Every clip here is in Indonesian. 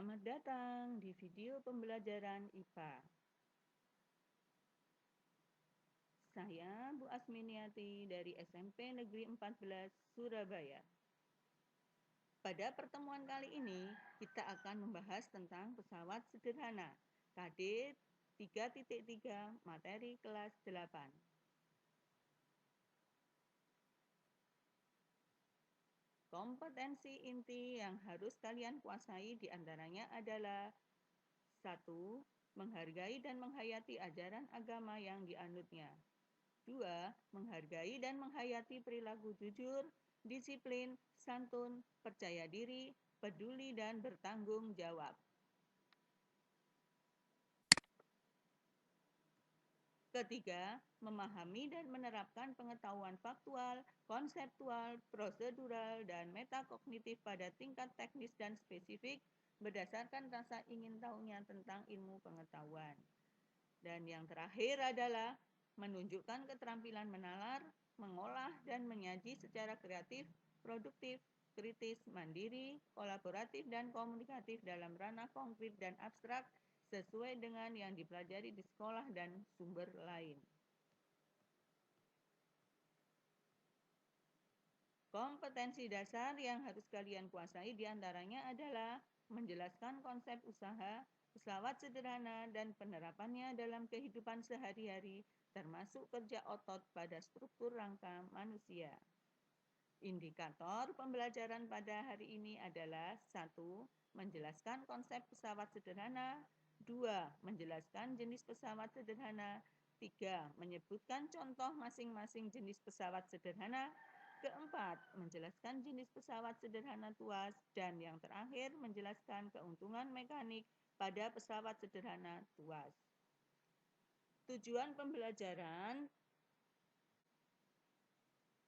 Selamat datang di video pembelajaran IPA. Saya Bu Asminiati dari SMP Negeri 14 Surabaya. Pada pertemuan kali ini, kita akan membahas tentang pesawat sederhana, KD 3.3 materi kelas 8. Kompetensi inti yang harus kalian kuasai diantaranya adalah 1. Menghargai dan menghayati ajaran agama yang dianutnya. 2. Menghargai dan menghayati perilaku jujur, disiplin, santun, percaya diri, peduli, dan bertanggung jawab. Ketiga, memahami dan menerapkan pengetahuan faktual, konseptual, prosedural, dan metakognitif pada tingkat teknis dan spesifik berdasarkan rasa ingin tahunya tentang ilmu pengetahuan. Dan yang terakhir adalah menunjukkan keterampilan menalar, mengolah, dan menyaji secara kreatif, produktif, kritis, mandiri, kolaboratif, dan komunikatif dalam ranah konkret dan abstrak sesuai dengan yang dipelajari di sekolah dan sumber lain. Kompetensi dasar yang harus kalian kuasai diantaranya adalah menjelaskan konsep usaha, pesawat sederhana, dan penerapannya dalam kehidupan sehari-hari, termasuk kerja otot pada struktur rangka manusia. Indikator pembelajaran pada hari ini adalah 1. Menjelaskan konsep pesawat sederhana. 2. Menjelaskan jenis pesawat sederhana. 3. Menyebutkan contoh masing-masing jenis pesawat sederhana. Keempat, menjelaskan jenis pesawat sederhana tuas. Dan yang terakhir, menjelaskan keuntungan mekanik pada pesawat sederhana tuas. Tujuan pembelajaran: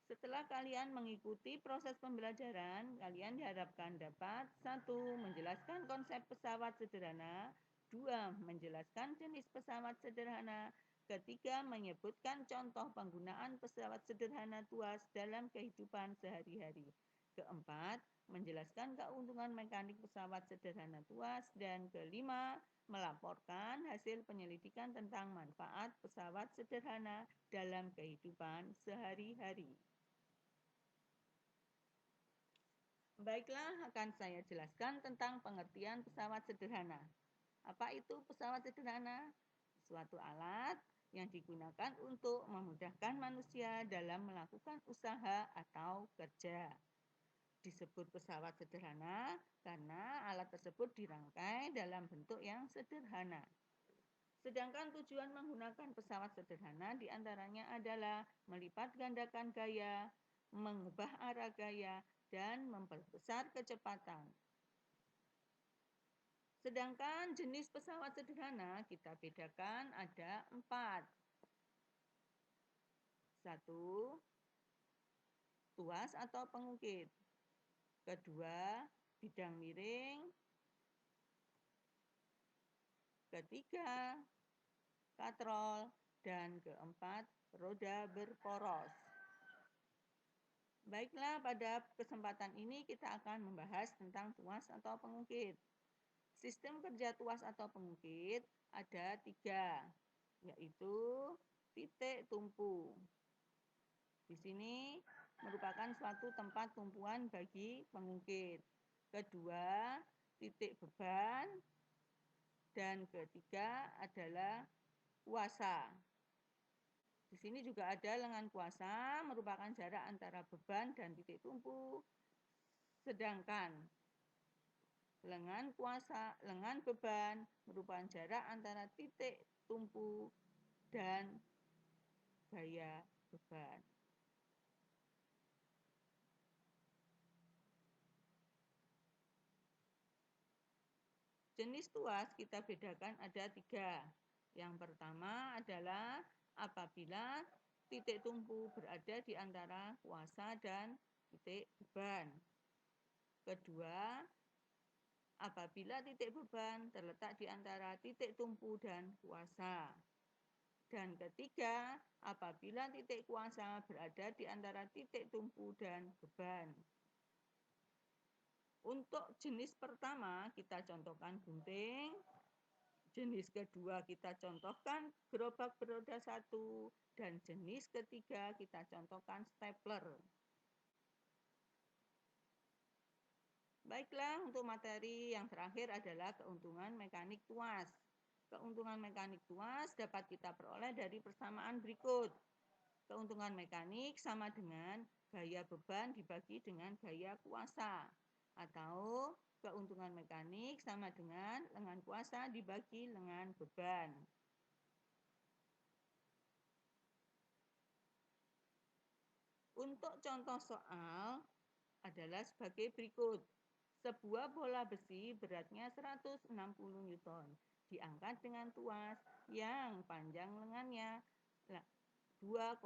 setelah kalian mengikuti proses pembelajaran, kalian diharapkan dapat 1. Menjelaskan konsep pesawat sederhana. 2. Menjelaskan jenis pesawat sederhana. 3. Menyebutkan contoh penggunaan pesawat sederhana tuas dalam kehidupan sehari-hari. 4. Menjelaskan keuntungan mekanik pesawat sederhana tuas. Dan 5. Melaporkan hasil penyelidikan tentang manfaat pesawat sederhana dalam kehidupan sehari-hari. Baiklah, akan saya jelaskan tentang pengertian pesawat sederhana. Apa itu pesawat sederhana? Suatu alat yang digunakan untuk memudahkan manusia dalam melakukan usaha atau kerja. Disebut pesawat sederhana karena alat tersebut dirangkai dalam bentuk yang sederhana. Sedangkan tujuan menggunakan pesawat sederhana diantaranya adalah melipat gandakan gaya, mengubah arah gaya, dan memperbesar kecepatan. Sedangkan jenis pesawat sederhana kita bedakan ada 4. 1. Tuas atau pengukit. 2. Bidang miring. 3. Katrol. Dan 4. Roda berporos. Baiklah, pada kesempatan ini kita akan membahas tentang tuas atau pengukit. Sistem kerja tuas atau pengukit ada 3, yaitu titik tumpu. Di sini merupakan suatu tempat tumpuan bagi pengukit. 2, titik beban. Dan 3 adalah kuasa. Di sini juga ada lengan kuasa, merupakan jarak antara beban dan titik tumpu. Sedangkan lengan beban merupakan jarak antara titik tumpu dan gaya beban. Jenis tuas kita bedakan ada 3. Yang pertama adalah apabila titik tumpu berada di antara kuasa dan titik beban. Kedua, apabila titik beban terletak di antara titik tumpu dan kuasa. Dan ketiga, apabila titik kuasa berada di antara titik tumpu dan beban. Untuk jenis pertama kita contohkan gunting, jenis kedua kita contohkan gerobak beroda 1, dan jenis ketiga kita contohkan stapler. Baiklah, untuk materi yang terakhir adalah keuntungan mekanik tuas. Keuntungan mekanik tuas dapat kita peroleh dari persamaan berikut. Keuntungan mekanik sama dengan gaya beban dibagi dengan gaya kuasa. Atau keuntungan mekanik sama dengan lengan kuasa dibagi lengan beban. Untuk contoh soal adalah sebagai berikut. Sebuah bola besi beratnya 160 Newton diangkat dengan tuas yang panjang lengannya 2,5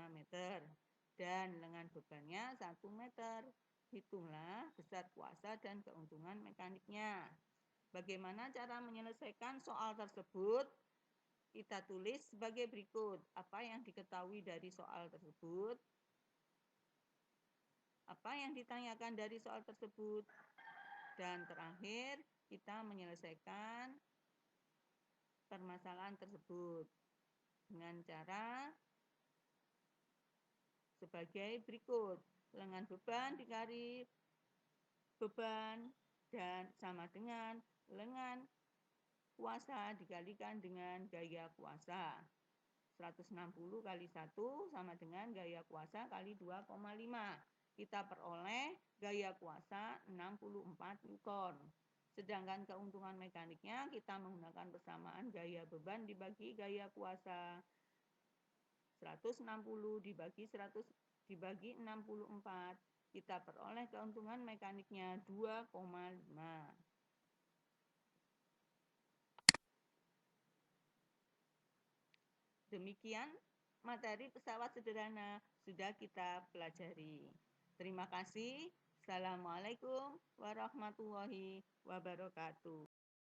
meter dan lengan bebannya 1 meter. Hitunglah besar kuasa dan keuntungan mekaniknya. Bagaimana cara menyelesaikan soal tersebut? Kita tulis sebagai berikut. Apa yang diketahui dari soal tersebut? Apa yang ditanyakan dari soal tersebut? Dan terakhir, kita menyelesaikan permasalahan tersebut dengan cara sebagai berikut. Lengan beban dikali beban dan sama dengan lengan kuasa dikalikan dengan gaya kuasa. 160 kali 1 sama dengan gaya kuasa kali 2,5. Kita peroleh gaya kuasa 64 Newton. Sedangkan keuntungan mekaniknya kita menggunakan persamaan gaya beban dibagi gaya kuasa. 160 dibagi 100 dibagi 64. Kita peroleh keuntungan mekaniknya 2,5. Demikian materi pesawat sederhana sudah kita pelajari. Terima kasih. Assalamualaikum warahmatullahi wabarakatuh.